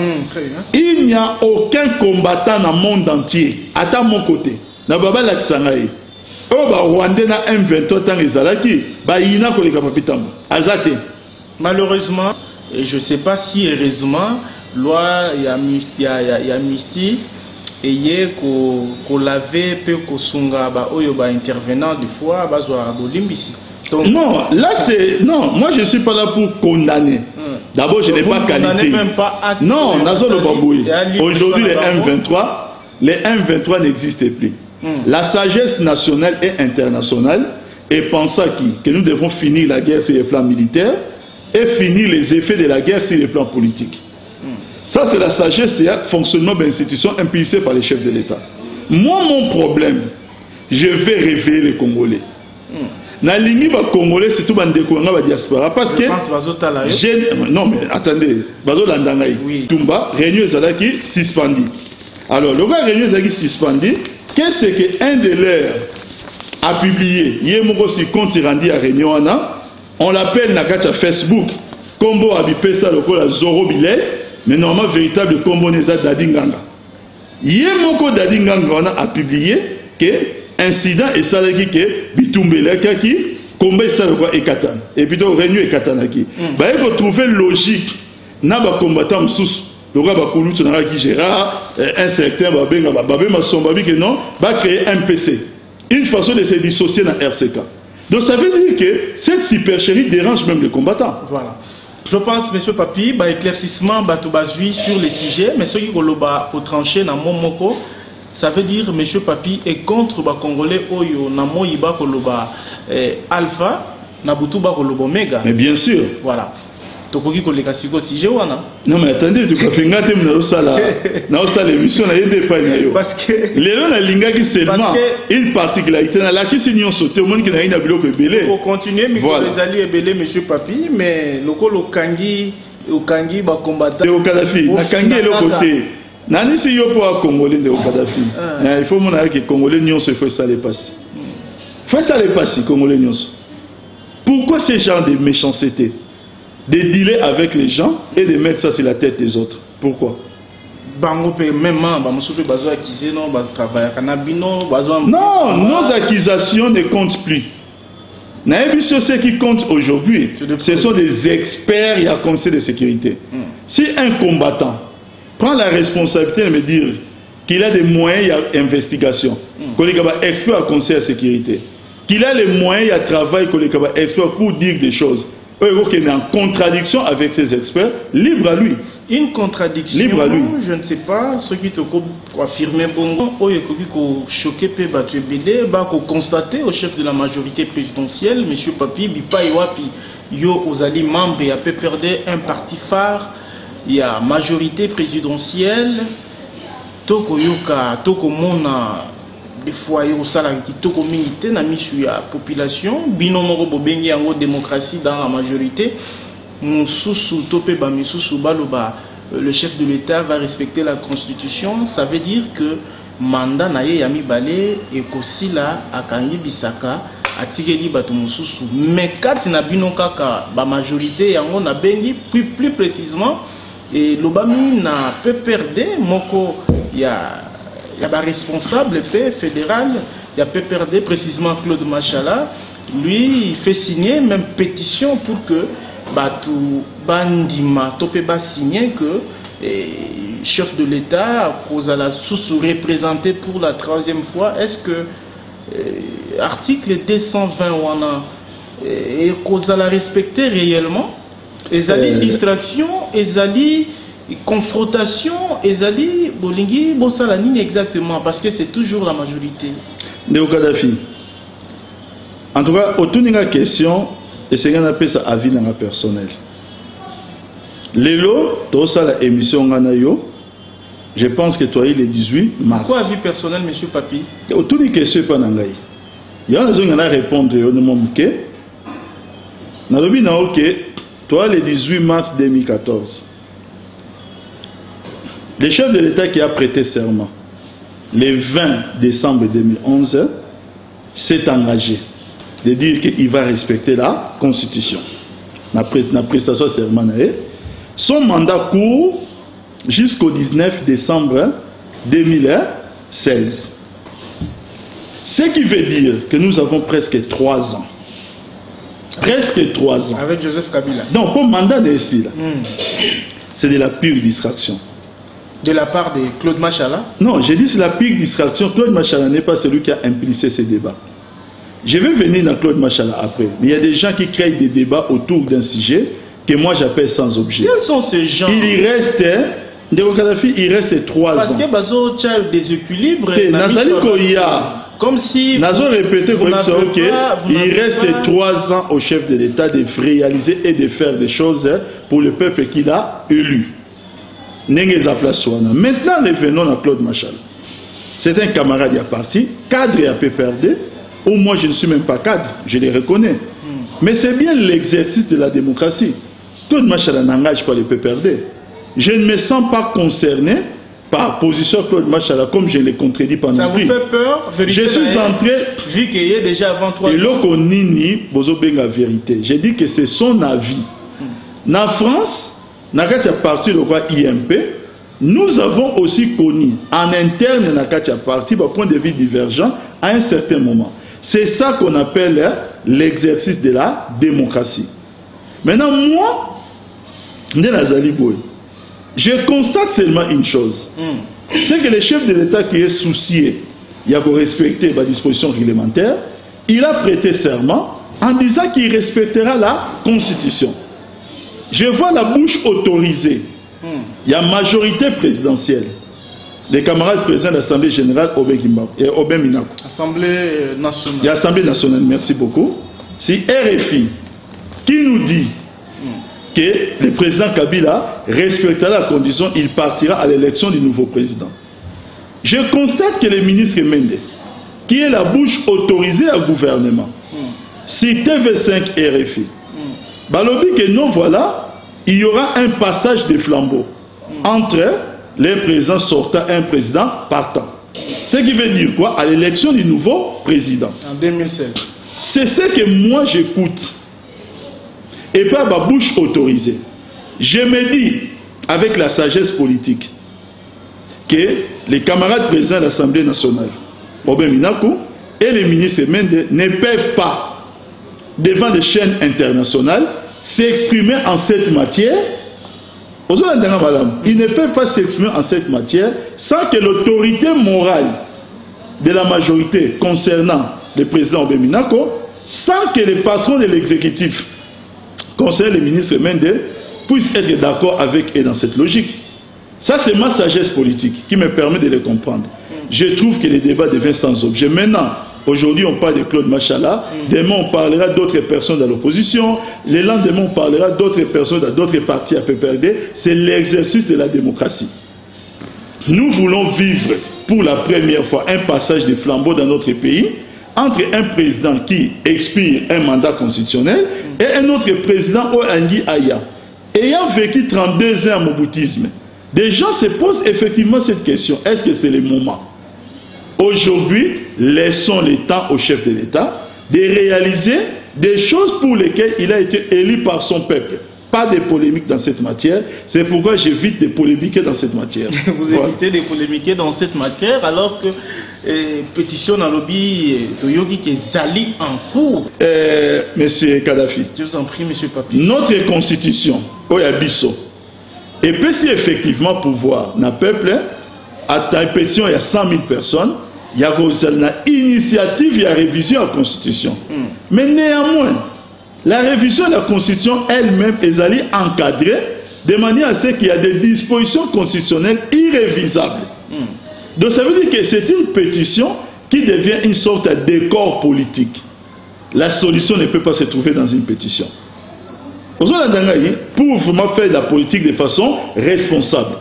il n'y a aucun combattant dans le monde entier, à mon côté, dans Baba Laksangaï, malheureusement, et je ne sais pas si heureusement, loi y a Misty et hier qu'on l'avait peu kosunga ba oyo ba intervenant des fois bazwa bolimbisi. Non, là c'est non, moi je suis pas là pour condamner. D'abord je n'ai pas qualité. Non, aujourd'hui les M23 n'existent plus. La sagesse nationale et internationale est pensant que nous devons finir la guerre sur les plans militaires et finir les effets de la guerre sur les plans politiques. Ça c'est la sagesse et le fonctionnement de l'institution impulsée par les chefs de l'État. Moi mon problème, je vais réveiller les Congolais. Na lingi ba Congolais surtout ba ndeko nga ba diaspora parce que non mais attendez, bazo landangai Tumba réunion ezalaki suspendu. Alors le gars réunion ezalaki suspendu. Qu'est-ce que un de leurs a publié hier moko sur compte rendu à réunion on l'appelle na kati Facebook combo abipesa lokola Zoro Bilel mais normalement véritable combo neza Dadinganga. Hier moko Dadinganga a publié que incident et salaki que Bitumbela kaki combat ça quoi ekatan et puis donc réunion ekatanaki ba il trouver logique na ba combattant sous le gars va couler sur la qui gérera un secteur va bien va ma somba que non va créer un PC, une façon de se dissocier dans RCK. Donc ça veut dire que cette supercherie dérange même les combattants. Voilà. Je pense, monsieur Papi, éclaircissement batubazui sur les sujets, mais ceux qui ont tranché dans mon moko, ça veut dire monsieur Papi est contre les Congolais oyo na moyiba koloba alpha na butuba koloba omega. Mais bien sûr. Voilà. Non mais attendez, tu peux faire l'émission parce que les gens n'ont seulement une particularité dans laquelle ils ont sauté au monde qui n'a rien à belé. Pour continuer, les alliés belé monsieur Papi, mais le Kangi va combattre. Le Kadhafi, na Kangi est le côté. Nani si yo pour Congolais de Kadhafi. Il faut mon que Congolais n'y se fait ça les passer. Fait ça les passer Congolais n'y. Pourquoi ces gens de méchanceté? De dealer avec les gens et de mettre ça sur la tête des autres. Pourquoi? Non, nos accusations ne comptent plus. Ce qui compte aujourd'hui, ce sont des experts et un conseil de sécurité. Si un combattant prend la responsabilité de me dire qu'il a des moyens d'investigation, qu'il est expert à conseil de sécurité, qu'il a les moyens de travail, qu'il est expert pour dire des choses, qui est en contradiction avec ces experts, libre à lui. Une contradiction, libre à lui. Je ne sais pas, ce qui te affirmer bongo, choqué peut battre BD, constater au chef de la majorité présidentielle, M. Papi, Bipa Iwapi, yo osali membre et a peu perdu un parti phare, il y a majorité présidentielle, toko yoka, toko mona. Des fois, il y a aussi qui na misu ya population, binomoro bobengi en démocratie dans la majorité. Le chef de l'État va respecter la Constitution. Ça veut dire que mandat na ye yami balé et kosila akangi bisaka atigeli bato mususu. Mais quand na bino kaka ba majorité yango na bengi plus précisément et l'obami na peu perdre moko ya il y a un responsable fédéral, il y a PPRD, précisément Claude Machala, lui il fait signer même pétition pour que Batou Bandima Topeba signe que chef de l'État cause à la sous-représenté pour la 3e fois. Est-ce que article 220 wana et cause à la respecter réellement? Ezali distraction, ezali confrontation, ezali bolingi bosalani exactement parce que c'est toujours la majorité. Néo Kadhafi. En tout cas, autour d'une question, et c'est qu'on appelle ça avis dans la personnel. Lélo, tout ça la émission Nganayo, je pense que toi il est 18 mars. Pourquoi avis personnel, monsieur Papi? Autour d'une question pas nangai. Il y a des gens qui répondre au nom de Nalobi na ok, toi le 18 mars 2014. Le chef de l'État qui a prêté serment le 20 décembre 2011 s'est engagé de dire qu'il va respecter la Constitution. La prestation de serment, son mandat court jusqu'au 19 décembre 2016. Ce qui veut dire que nous avons presque 3 ans. Presque 3 ans. Avec Joseph Kabila. Donc, pour mandat de ici, c'est de la pure distraction. De la part de Claude Machala? Non, j'ai dit c'est la pire distraction. Claude Machala n'est pas celui qui a impulsé ces débats. Je vais venir dans Claude Machala après. Mais il y a des gens qui créent des débats autour d'un sujet que moi j'appelle sans objet. Quels sont ces gens? Il reste, il reste 3 ans. Parce que Bazo a des équilibres. Nazali Koya. Comme si. Nazo répété qu'il reste 3 ans au chef de l'État de réaliser et de faire des choses pour le peuple qu'il a élu. Maintenant, revenons à Claude Machala. C'est un camarade à parti, cadre et à PPRD, ou moi je ne suis même pas cadre, je les reconnais. Mais c'est bien l'exercice de la démocratie. Claude Machala n'engage pas le PPRD. Je ne me sens pas concerné par la position de Claude Machala, comme je l'ai contredit pendant ça vous fait peur? Je suis entré. Vu qu'il y a déjà avant 3 ans. Et l'Okonini, Bozo Benga vérité. J'ai dit que c'est son avis. En France, à partir de quoi IMP, nous avons aussi connu en interne à partir d'un point de vue divergent à un certain moment. C'est ça qu'on appelle l'exercice de la démocratie. Maintenant, moi, je constate seulement une chose. C'est que le chef de l'État qui est soucié, il a respecter la disposition réglementaire, il a prêté serment en disant qu'il respectera la Constitution. Je vois la bouche autorisée. Il y a majorité présidentielle. Les camarades présidents de l'Assemblée générale Obé Minako. Assemblée nationale. Il y a l'Assemblée nationale, merci beaucoup. C'est RFI qui nous dit que le président Kabila respectera la condition, il partira à l'élection du nouveau président. Je constate que le ministre Mende, qui est la bouche autorisée au gouvernement, c'est TV5 RFI. Balobi que non, voilà, il y aura un passage de flambeau entre les présidents sortants et un président partant. Ce qui veut dire quoi? À l'élection du nouveau président. En 2016. C'est ce que moi j'écoute. Et pas ma bouche autorisée. Je me dis, avec la sagesse politique, que les camarades présidents de l'Assemblée nationale, Obé Minako, et les ministres Mende ne peuvent pas, devant des chaînes internationales, s'exprimer en cette matière. Ils ne peuvent pas s'exprimer en cette matière sans que l'autorité morale de la majorité concernant le président Obé Minako, sans que les patrons de l'exécutif concernant les ministres Mende puissent être d'accord avec eux dans cette logique. Ça, c'est ma sagesse politique qui me permet de les comprendre. Je trouve que les débats deviennent sans objet. Maintenant, aujourd'hui, on parle de Claude Machala. Demain, on parlera d'autres personnes dans l'opposition. Le lendemain, on parlera d'autres personnes dans d'autres partis à PPRD. C'est l'exercice de la démocratie. Nous voulons vivre pour la première fois un passage de flambeau dans notre pays entre un président qui expire un mandat constitutionnel et un autre président, Oangi Aya. Ayant vécu 32 ans à Moboutisme, des gens se posent effectivement cette question. Est-ce que c'est le moment? Aujourd'hui, laissons le temps au chef de l'État de réaliser des choses pour lesquelles il a été élu par son peuple. Pas de polémiques dans cette matière. C'est pourquoi j'évite de polémiquer dans cette matière. Vous évitez de polémiquer dans cette matière alors que pétition dans le lobby Toyogi qui est Zali en cours. Monsieur Kadhafi. Je vous en prie, monsieur Papi. Notre constitution, Oyabiso, et peut si effectivement pouvoir dans le peuple, à ta pétition, il y a 100 000 personnes, il y a une initiative, il y a révision de la Constitution. Mais néanmoins, la révision de la Constitution elle-même est allée encadrée de manière à ce qu'il y a des dispositions constitutionnelles irrévisables. Donc ça veut dire que c'est une pétition qui devient une sorte de décor politique. La solution ne peut pas se trouver dans une pétition. Pour vraiment faire de la politique de façon responsable.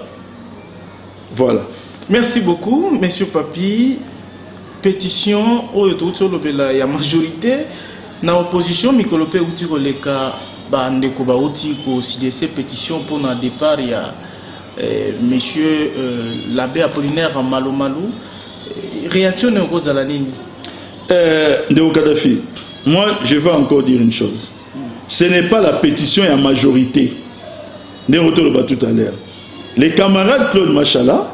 Voilà. Merci beaucoup, monsieur Papi. Pétition, il y a majorité. Dans l'opposition, Mikolope Outiroleka, Ndeko Baouti, signé ces pétitions pour le départ, il y a monsieur l'abbé Apollinaire Malo Malou. Réaction de Rosalanine. de Kadhafi, moi je vais encore dire une chose. Ce n'est pas la pétition et la majorité. De retour tout à l'heure. Les camarades Claude Machala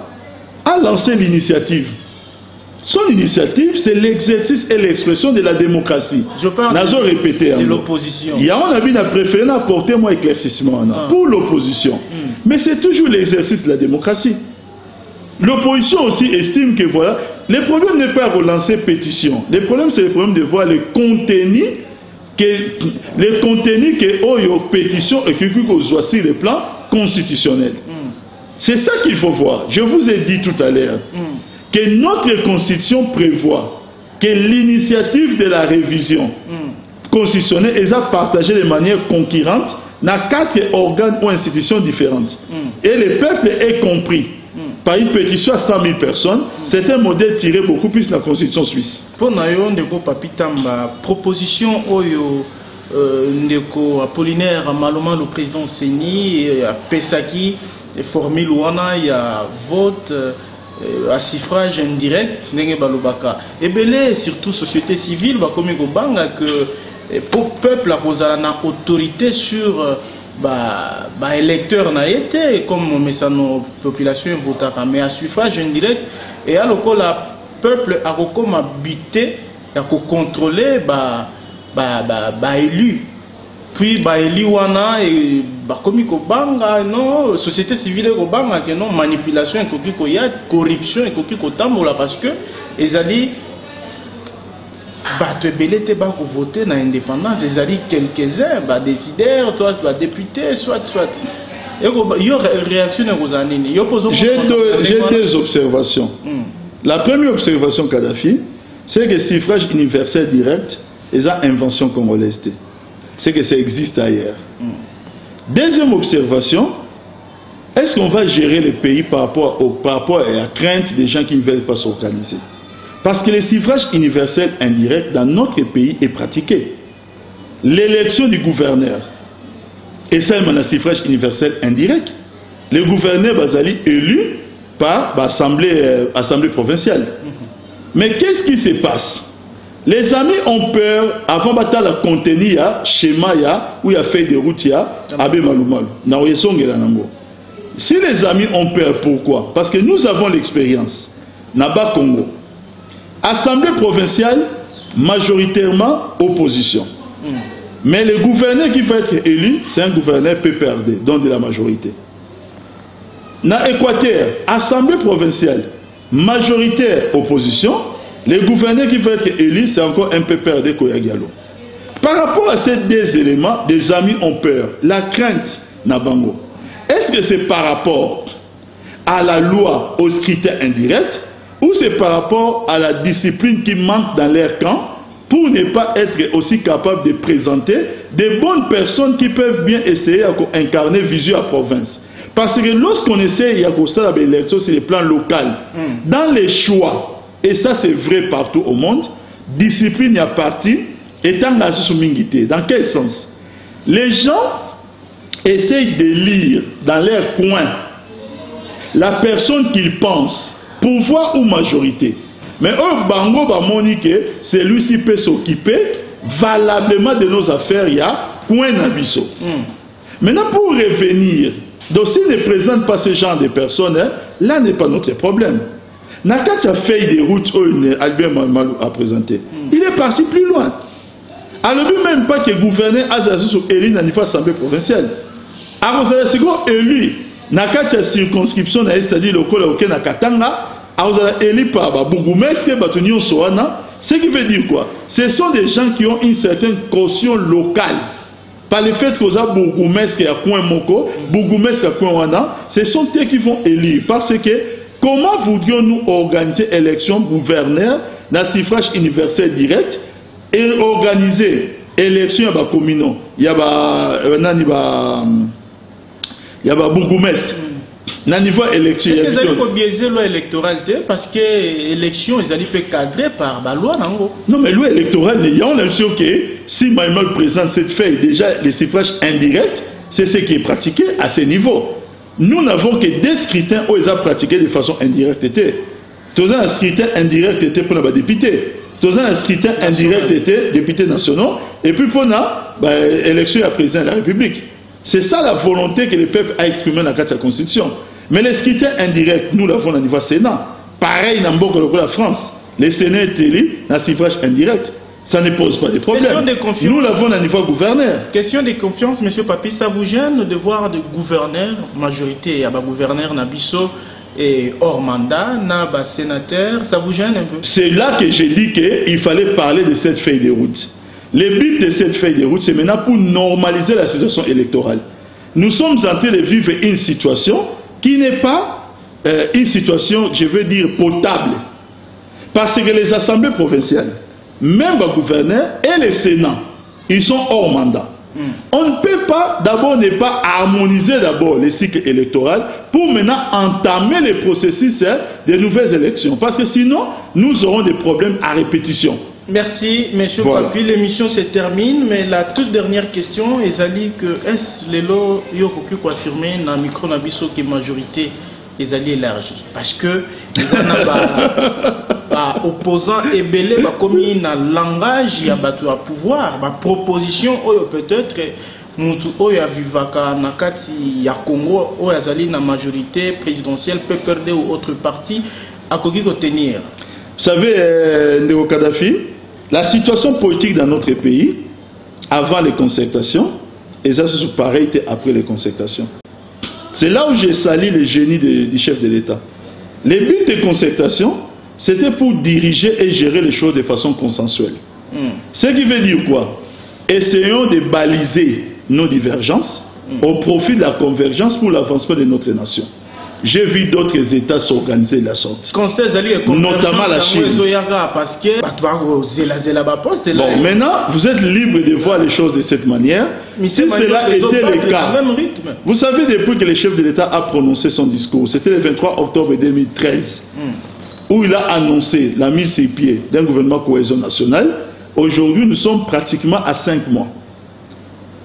a lancé l'initiative. Son initiative, c'est l'exercice et l'expression de la démocratie. Je parle de l'opposition. Il y a un avis préféré apporter moi éclaircissement pour l'opposition. Mais c'est toujours l'exercice de la démocratie. L'opposition aussi estime que voilà, le problème n'est pas relancer pétition. Le problème, c'est le problème de voir les contenus que Oyo pétition et que soit sur le plan constitutionnel. C'est ça qu'il faut voir. Je vous ai dit tout à l'heure que notre constitution prévoit que l'initiative de la révision constitutionnelle est partagée de manière concurrente dans 4 organes ou institutions différentes. Et le peuple est compris. Par une pétition à 100 000 personnes, c'est un modèle tiré beaucoup plus de la constitution suisse. Pour nous, ndeko Papitamba, proposition Oyo ndeko Apollinaire Maloma, le président Seni, Pesaki, formule Wana, il y a vote à suffrage indirect, Nenge Balobaka. Et belé, surtout société civile, comme Gobanga, que pour peuple a posé une autorité sur électeur n'a été comme nos population vote mais à suffrage indirect et alors que le peuple a comme habité à contrôler élu puis élu wana et comme banga non société civile banga que non manipulation et y a corruption et tambola parce que ils allaient tu es voter dans l'indépendance, ils ont dit quelques-uns, décideurs, toi, député, soit. Il y a une réaction aux années. J'ai deux observations. La première observation, Kadhafi, c'est que le suffrage universel direct est une invention congolaise. C'est que ça existe ailleurs. Deuxième observation, est-ce qu'on va gérer le pays par rapport à la crainte des gens qui ne veulent pas s'organiser? Parce que le suffrage universel indirect dans notre pays est pratiqué. L'élection du gouverneur est seulement un suffrage universel indirect. Le gouverneur Bazali élu par l'Assemblée provinciale. Mais qu'est-ce qui se passe? Les amis ont peur avant de la contenir schéma où il y a fait des routes Abe Malumalu. Si les amis ont peur, pourquoi? Parce que nous avons l'expérience. Naba Congo. Assemblée provinciale, majoritairement opposition. Mais le gouverneur qui va être élu, c'est un gouverneur PPRD, donc de la majorité. Dans l'Équateur, Assemblée provinciale, majoritaire opposition, le gouverneur qui va être élu, c'est encore un PPRD Koyagialo. Par rapport à ces deux éléments, des amis ont peur. La crainte, Nabango. Est-ce que c'est par rapport à la loi au scrutin indirect? Ou c'est par rapport à la discipline qui manque dans leur camp pour ne pas être aussi capable de présenter des bonnes personnes qui peuvent bien essayer d'incarner vision à province. Parce que lorsqu'on essaie de faire l'élection sur le plan local, dans les choix, et ça c'est vrai partout au monde, discipline à parti étant la sous-mingité. Dans quel sens? Les gens essayent de lire dans leur coin la personne qu'ils pensent, pouvoir ou majorité. Mais au Bango Bamonique, celui-ci peut s'occuper valablement de nos affaires, il y a coin d'abisso. Maintenant, pour revenir, donc s'il ne présente pas ce genre de personnes, là n'est pas notre problème. Nakati a fait des routes où Albert Malou a présenté. Il est parti plus loin. Alors lui même pas que le gouverneur Azazu sur élu dans l'Assemblée provinciale. Alors c'est élu. Nakati a circonscription, c'est-à-dire le col auquel Nakatanga. Élu par ce qui veut dire quoi? Ce sont des gens qui ont une certaine caution locale. Par le fait que ça Bourgoumesque à Coin Moko, Bourgoumesque à Coin Wana, ce sont eux qui vont élire. Parce que comment voudrions-nous organiser l'élection gouverneur dans suffrage universel direct et organiser l'élection à communaux? Il y a Bourgoumesque. Dans le niveau élection, il y a biaiser loi électorale parce que l'élection, ils allaient faire cadrer par la loi. Non, mais loi électorale, il y a l'impression que si Maïmal présente cette feuille, déjà les suffrages indirects, c'est ce qui est pratiqué à ce niveau. Nous n'avons que des scrutins où ils ont pratiqué de façon indirecte. Tous un scrutin indirect était pour les députés. Tous un scrutin indirect était députés nationaux, et puis pour la élection à président de la République. C'est ça la volonté que le peuple a exprimée dans la Constitution. Mais les scrutins indirects, nous l'avons au niveau Sénat. Pareil dans la France. Les Sénats est élu dans suffrage indirect. Ça ne pose pas de problème. Nous l'avons au niveau gouverneur. Question de confiance, M. Papi, ça vous gêne de voir des gouverneurs, majorité, il y a des gouverneurs Nabiso et hors mandat, des sénateurs, ça vous gêne un peu? C'est là que j'ai dit qu'il fallait parler de cette feuille de route. Le but de cette feuille de route, c'est maintenant pour normaliser la situation électorale. Nous sommes en train de vivre une situation qui n'est pas une situation, je veux dire, potable. Parce que les assemblées provinciales, même le gouverneur et le Sénat, ils sont hors mandat. On ne peut pas d'abord ne pas harmoniser d'abord les cycles électoraux pour maintenant entamer le processus des nouvelles élections. Parce que sinon, nous aurons des problèmes à répétition. Merci, M. Papi. L'émission se termine, mais la toute dernière question est que est-ce que l'Elo Yokoku confirmé dans le micro Nabiso que la majorité est élargie? Parce que les opposants et belé comme dans le langage, il y a à pouvoir, ma proposition peut-être mutu oyo avivaka na kati ya Congo oyo azali na majorité présidentielle PPRD ou autre parti akoki ko tenir. Vous savez, Ndeko Kadhafi, la situation politique dans notre pays, avant les concertations, et ça c'est pareil après les concertations. C'est là où j'ai sali le génie du chef de l'État. Le but des concertations, c'était pour diriger et gérer les choses de façon consensuelle. Ce qui veut dire quoi? Essayons de baliser nos divergences au profit de la convergence pour l'avancement de notre nation. J'ai vu d'autres États s'organiser de la sorte. Notamment la Chine. Bon, maintenant, vous êtes libre de voir les choses de cette manière. Si cela était le cas, vous savez, depuis que le chef de l'État a prononcé son discours, c'était le 23 octobre 2013, où il a annoncé la mise sur pied d'un gouvernement cohésion nationale. Aujourd'hui, nous sommes pratiquement à 5 mois.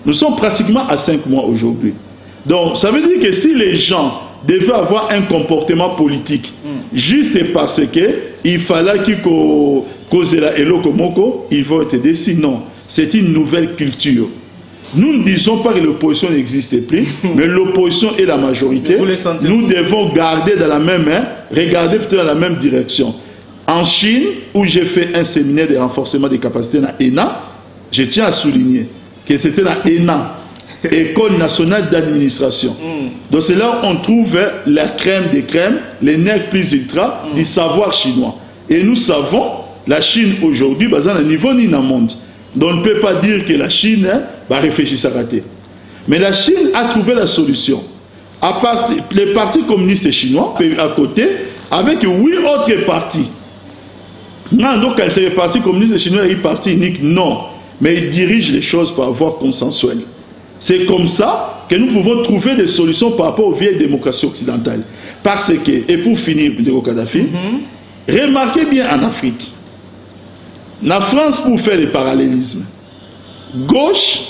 Nous sommes pratiquement à 5 mois aujourd'hui. Donc, ça veut dire que si les gens devaient avoir un comportement politique, juste parce qu'il fallait qu'ils causent la Eloko Moko, ils vont être décis. Non, c'est une nouvelle culture. Nous ne disons pas que l'opposition n'existe plus, mais l'opposition est la majorité. Nous devons garder dans la même main, regarder plutôt dans la même direction. En Chine, où j'ai fait un séminaire de renforcement des capacités dans l'ENA, je tiens à souligner que c'était la ENA, École nationale d'administration. Donc c'est là où on trouve la crème des crèmes, les nerfs plus ultra du savoir chinois. Et nous savons, la Chine aujourd'hui, basée à un niveau ni dans le monde. Donc on ne peut pas dire que la Chine va réfléchir à rater. Mais la Chine a trouvé la solution. Les partis communistes chinois, à côté, avec 8 autres partis. Non, donc les partis communistes chinois, ils sont partis uniques, non. Mais ils dirigent les choses par voie consensuelle. C'est comme ça que nous pouvons trouver des solutions par rapport aux vieilles démocraties occidentales. Parce que, et pour finir, Ndeko Kadhafi, remarquez bien en Afrique, la France, pour faire les parallélismes, gauche,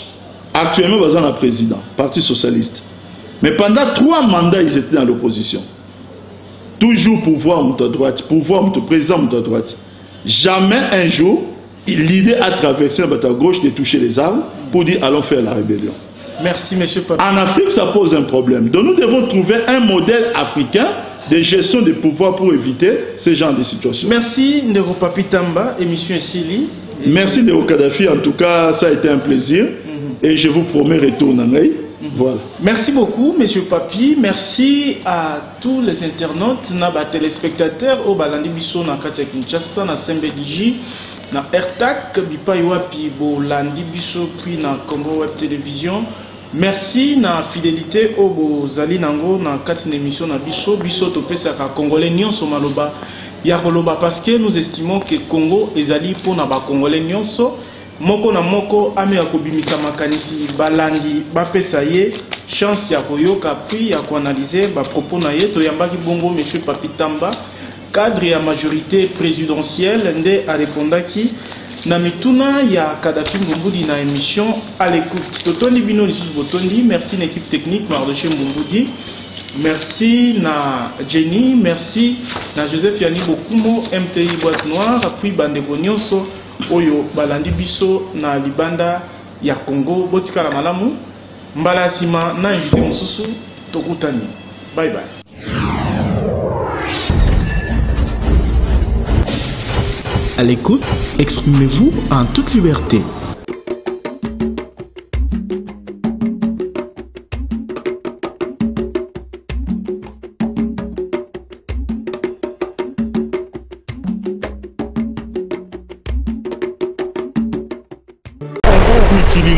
actuellement, basant le président, Parti socialiste. Mais pendant 3 mandats, ils étaient dans l'opposition. Toujours pouvoir à droite, pouvoir président à droite. Jamais un jour, l'idée a traversé la gauche de toucher les armes pour dire allons faire la rébellion. Merci, M. Papi. En Afrique, ça pose un problème. Donc nous devons trouver un modèle africain de gestion des pouvoirs pour éviter ce genre de situation. Merci, Ndeko Papi Tamba, émission Essili. Merci, Ndeko Kadhafi. En tout cas, ça a été un plaisir. Et je vous promets retour dans l'œil. Voilà. Merci beaucoup, M. Papi. Merci à tous les internautes, les téléspectateurs, au Balandi Bisso, na Katia Kinshasa, na Sembediji, na Ertak, Bipaiwapi, Bolandi Bisso, puis na Congo Web Télévision. Merci na fidélité au Bozali Nango, na Katia émission na Bisso, Bisso Topesa Congolais Nyonso Maloba, Yakoloba, parce que nous estimons que Congo est allé pour na Congolais Nyonso. Moko na moko ame ya kobimisa makanisi balandi bapesa ye chance ya koyoka puis ya koanalyser ba propos na ye to yambaki bongo M. Papi Tamba cadre ya majorité présidentielle nde a répondaki na mituna ya Kadhafi Mboumbudi na émission à l'écoute. Totondi bino lisusu botondi, merci l'équipe technique Mardoché Mboumbudi. Merci na Jenny, merci na Joseph Yani Bokumo, MTI Boîte Noire, puis Bandeko Nyonso, Oyo Balandi Biso na Libanda ya Congo, Botika la Malamu, Mbala Sima na invité Mosusu, Tokutani. Bye bye. À l'écoute, exprimez-vous en toute liberté.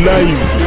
Live